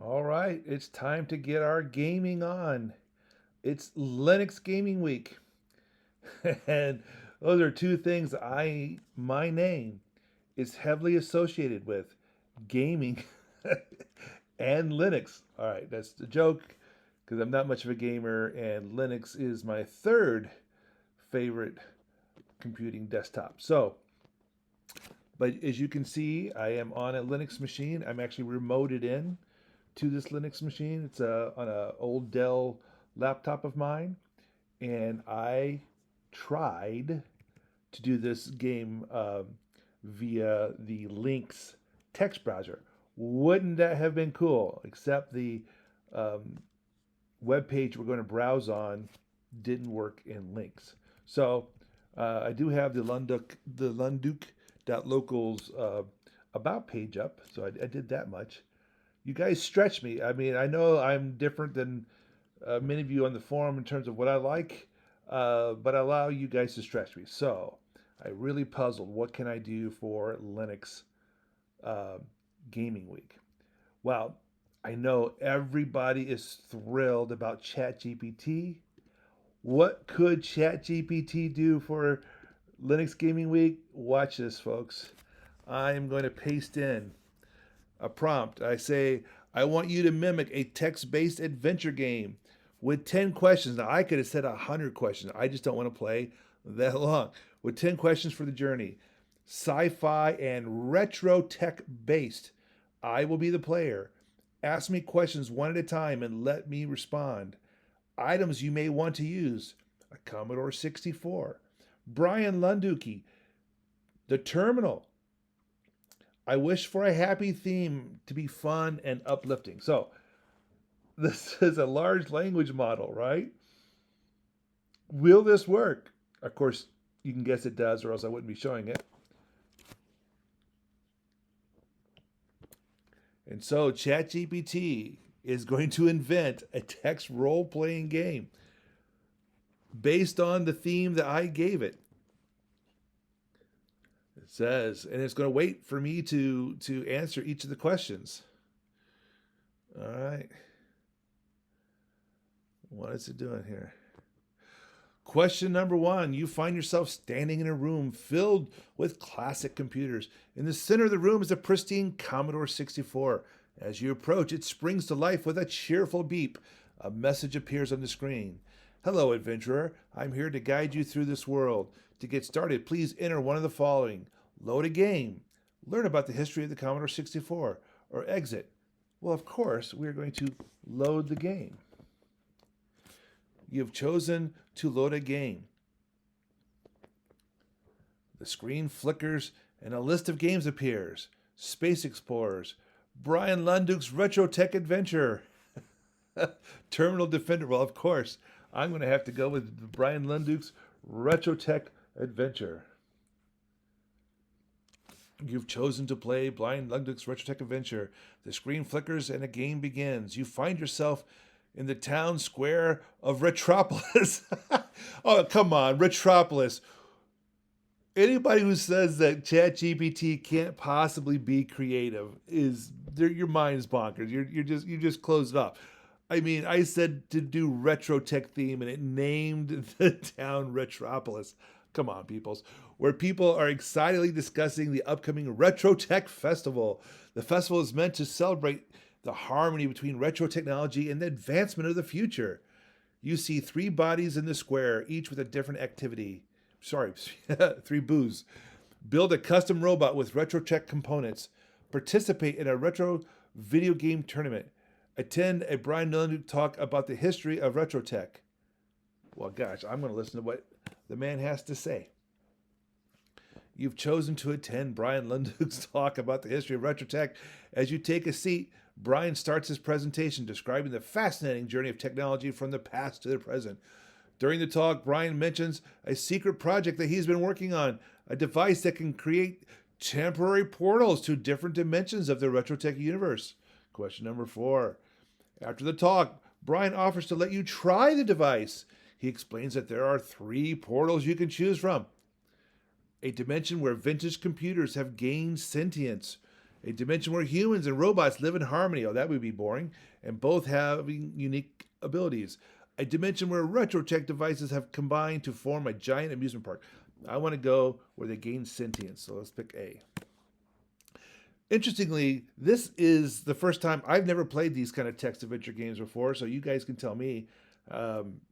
All right, it's time to get our gaming on. It's Linux Gaming Week. And those are two things my name is heavily associated with gaming and Linux. All right, that's the joke because I'm not much of a gamer, and Linux is my third favorite computing desktop. But as you can see, I am on a Linux machine. I'm actually remoted in to this Linux machine. It's on an old Dell laptop of mine, and I tried to do this game via the Lynx text browser. Wouldn't that have been cool? Except the um, web page we're going to browse on didn't work in Lynx. So I do have the Lunduke.locals about page up, so I did that much. You guys stretch me. I mean, I know I'm different than many of you on the forum in terms of what I like, but I allow you guys to stretch me. So I really puzzled. What can I do for Linux uh, Gaming Week? Well, I know everybody is thrilled about ChatGPT. What could ChatGPT do for Linux Gaming Week? Watch this, folks. I'm going to paste in a prompt. I say, I want you to mimic a text based adventure game with 10 questions. Now, I could have said 100 questions. I just don't want to play that long. With 10 questions for the journey, sci fi and retro tech based. I will be the player. Ask me questions one at a time and let me respond. Items you may want to use: a Commodore 64, Bryan Lunduke, the terminal. I wish for a happy theme to be fun and uplifting. So, this is a large language model, right? Will this work? Of course, you can guess it does, or else I wouldn't be showing it. And so, ChatGPT is going to invent a text role playing game based on the theme that I gave it. It says, and it's going to wait for me to answer each of the questions. All right. What is it doing here? Question number one: you find yourself standing in a room filled with classic computers. In the center of the room is a pristine Commodore 64. As you approach, it springs to life with a cheerful beep. A message appears on the screen. Hello, adventurer. I'm here to guide you through this world. To get started, please enter one of the following: load a game, learn about the history of the Commodore 64, or exit. Well, of course, we are going to load the game. You have chosen to load a game. The screen flickers and a list of games appears: Space Explorers, Bryan Lunduke's RetroTech Adventure, Terminal Defender. Well, of course, I'm going to have to go with Bryan Lunduke's RetroTech Adventure. You've chosen to play Bryan Lunduke's RetroTech Adventure. The screen flickers and a game begins. You find yourself in the town square of Retropolis. Oh, come on, Retropolis. Anybody who says that ChatGPT can't possibly be creative is your mind is bonkers. You just closed it off. I mean, I said to do retro tech theme, and it named the town Retropolis. Come on, peoples. Where people are excitedly discussing the upcoming Retro Tech Festival. The festival is meant to celebrate the harmony between retro technology and the advancement of the future. You see three bodies in the square, each with a different activity. Sorry, three boos. Build a custom robot with RetroTech components. Participate in a retro video game tournament. Attend a Bryan Lunduke talk about the history of RetroTech. Well, gosh, I'm going to listen to what the man has to say. You've chosen to attend Bryan Lunduke's talk about the history of RetroTech. As you take a seat, Bryan starts his presentation describing the fascinating journey of technology from the past to the present. During the talk, Bryan mentions a secret project that he's been working on, a device that can create temporary portals to different dimensions of the RetroTech universe. Question number 4. After the talk, Bryan offers to let you try the device. He explains that there are 3 portals you can choose from: a dimension where vintage computers have gained sentience, A dimension where humans and robots live in harmony. Oh, that would be boring. And both having unique abilities. A dimension where RetroTech devices have combined to form a giant amusement park. I want to go where they gain sentience. So let's pick A. Interestingly, this is the first time I've never played these kind of text adventure games before. So you guys can tell me,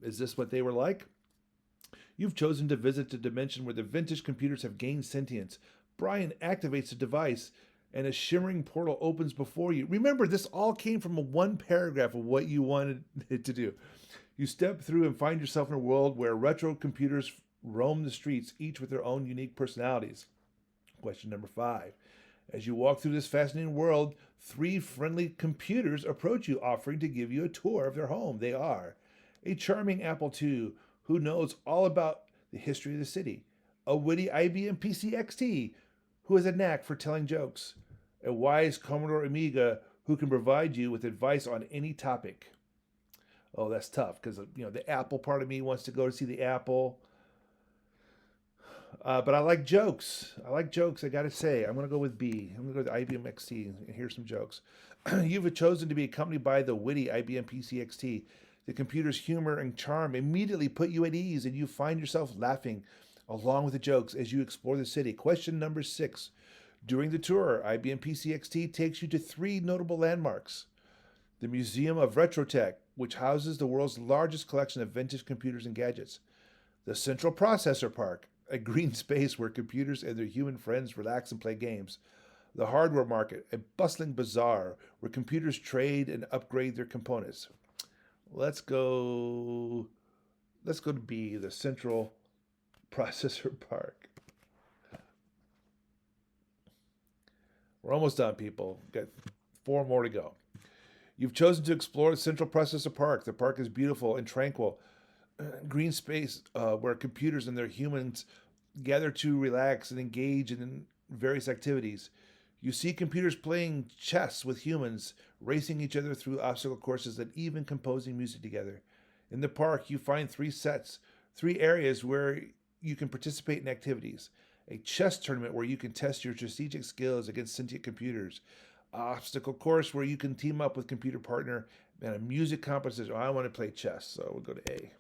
is this what they were like? You've chosen to visit a dimension where the vintage computers have gained sentience. Bryan activates the device, and a shimmering portal opens before you. Remember, this all came from a one paragraph of what you wanted it to do. You step through and find yourself in a world where retro computers roam the streets, each with their own unique personalities. Question number 5. As you walk through this fascinating world, 3 friendly computers approach you, offering to give you a tour of their home. They are a charming Apple II who knows all about the history of the city, a witty IBM PC XT who has a knack for telling jokes, a wise Commodore Amiga who can provide you with advice on any topic. Oh, that's tough because the Apple part of me wants to go to see the Apple. But I like jokes. I gotta say. I'm gonna go with B. I'm gonna go with IBM XT and hear some jokes. You've chosen to be accompanied by the witty IBM PC XT. The computer's humor and charm immediately put you at ease, and you find yourself laughing along with the jokes as you explore the city. Question number 6. During the tour, IBM PC XT takes you to 3 notable landmarks. The Museum of RetroTech, which houses the world's largest collection of vintage computers and gadgets. The Central Processor Park, a green space where computers and their human friends relax and play games. The Hardware Market, a bustling bazaar where computers trade and upgrade their components. Let's go to B, the Central Processor Park. We're almost done, people. Got 4 more to go. You've chosen to explore the Central Processor Park. The park is beautiful and tranquil. Green space where computers and their humans gather to relax and engage in various activities. You see computers playing chess with humans, racing each other through obstacle courses, and even composing music together. In the park, you find 3 areas where you can participate in activities. A chess tournament where you can test your strategic skills against sentient computers. Obstacle course where you can team up with computer partner, and a music competition. I want to play chess, so we'll go to A.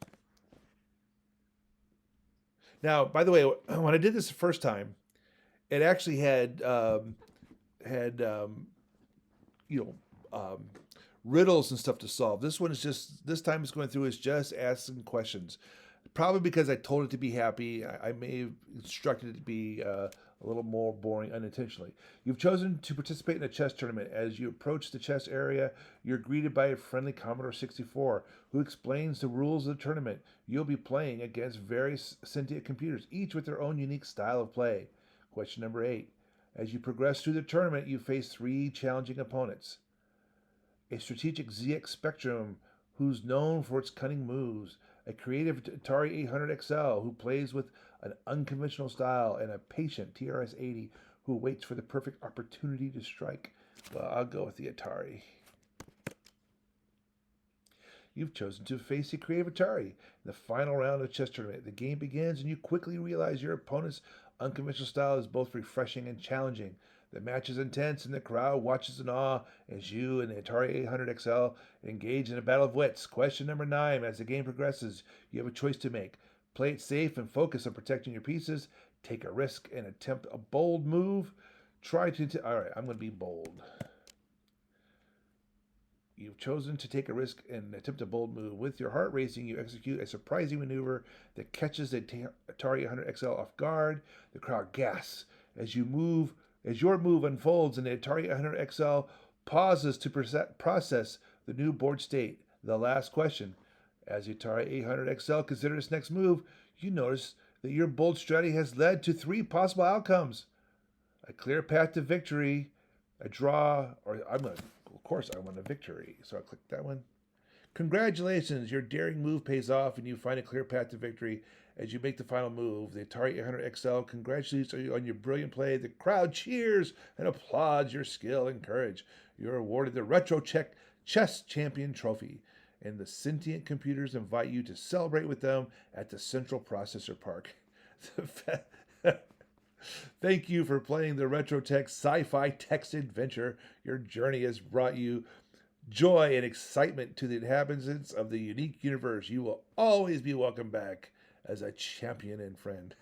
Now, by the way, when I did this the first time, it actually had you know riddles and stuff to solve. This time it's going through is just asking questions. Probably because I told it to be happy, I may have instructed it to be a little more boring unintentionally. You've chosen to participate in a chess tournament. As you approach the chess area, you're greeted by a friendly Commodore 64 who explains the rules of the tournament. You'll be playing against various sentient computers, each with their own unique style of play. Question number 8. As you progress through the tournament, you face 3 challenging opponents. A strategic ZX Spectrum who's known for its cunning moves, a creative Atari 800 XL who plays with an unconventional style, and a patient TRS 80 who waits for the perfect opportunity to strike. Well, I'll go with the Atari. You've chosen to face a creative Atari. In the final round of the chess tournament, the game begins, and you quickly realize your opponent's unconventional style is both refreshing and challenging. The match is intense, and the crowd watches in awe as you and the Atari 800 XL engage in a battle of wits. Question number 9. As the game progresses, you have a choice to make. Play it safe and focus on protecting your pieces. Take a risk and attempt a bold move. All right, I'm going to be bold. You've chosen to take a risk and attempt a bold move. With your heart racing, you execute a surprising maneuver that catches the Atari 800 XL off guard. The crowd gasps as your move unfolds, and the Atari 800 XL pauses to process the new board state. The last question. As the Atari 800 XL considers its next move, you notice that your bold strategy has led to 3 possible outcomes. A clear path to victory, a draw, or of course I want a victory, so I'll click that one. Congratulations, your daring move pays off and you find a clear path to victory as you make the final move. The Atari 800 XL congratulates you on your brilliant play. The crowd cheers and applauds your skill and courage. You're awarded the RetroTech Chess Champion Trophy, and the sentient computers invite you to celebrate with them at the Central Processor Park. Thank you for playing the RetroTech Sci-Fi text adventure. Your journey has brought you joy and excitement to the inhabitants of the unique universe. You will always be welcome back as a champion and friend.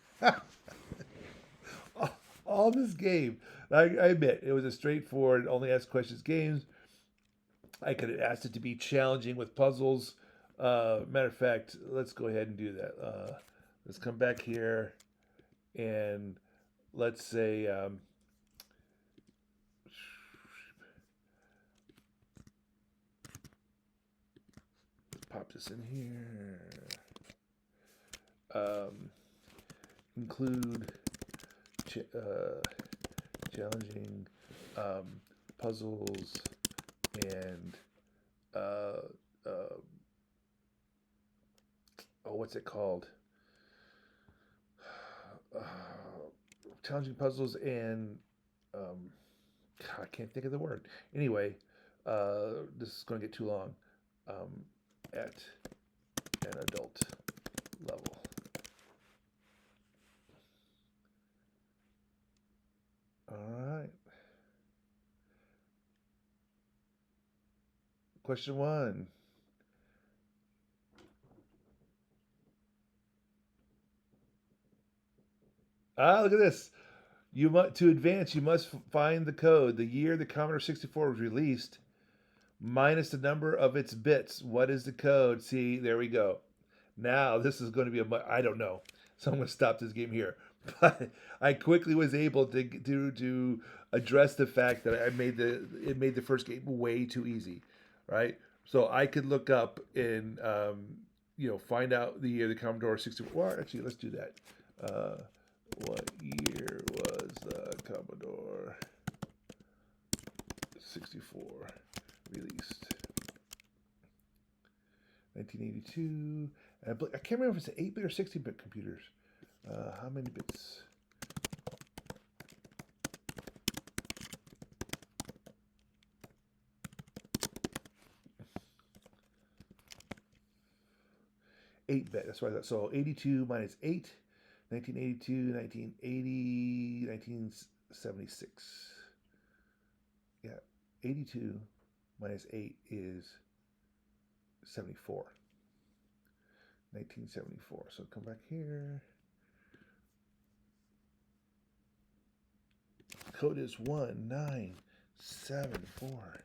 All this game, I admit, it was a straightforward, only ask questions games. I could have asked it to be challenging with puzzles. Matter of fact, let's go ahead and do that. Let's come back here and let's say pop this in here. Include challenging puzzles and what's it called? Challenging puzzles and I can't think of the word. Anyway, this is going to get too long. At an adult level. All right. Question 1. Look at this. To advance, you must find the code, the year the Commodore 64 was released, minus the number of its bits. What is the code? See, there we go. Now this is going to be I don't know. So I'm going to stop this game here. But I quickly was able to address the fact that it made the first game way too easy, right? So I could look up and find out the year the Commodore 64. Well, actually, let's do that. What year was the Commodore 64 released? 1982. I can't remember if it's an 8-bit or 16-bit computers. How many bits? Eight bit. That's why that. So 82 minus 8, 1982, 1980, 1976. Yeah, 82 minus 8 is 74. 1974. So come back here. Code is 1974.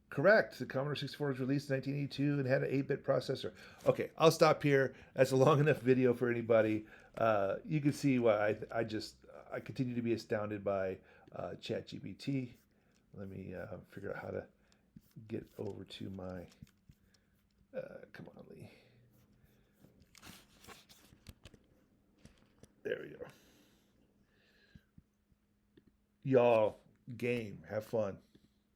Correct. The Commodore 64 was released in 1982 and had an 8-bit processor. Okay, I'll stop here. That's a long enough video for anybody. You can see why I continue to be astounded by ChatGPT. Let me figure out how to get over to my. Come on, Lee. There we go. Y'all, game. Have fun.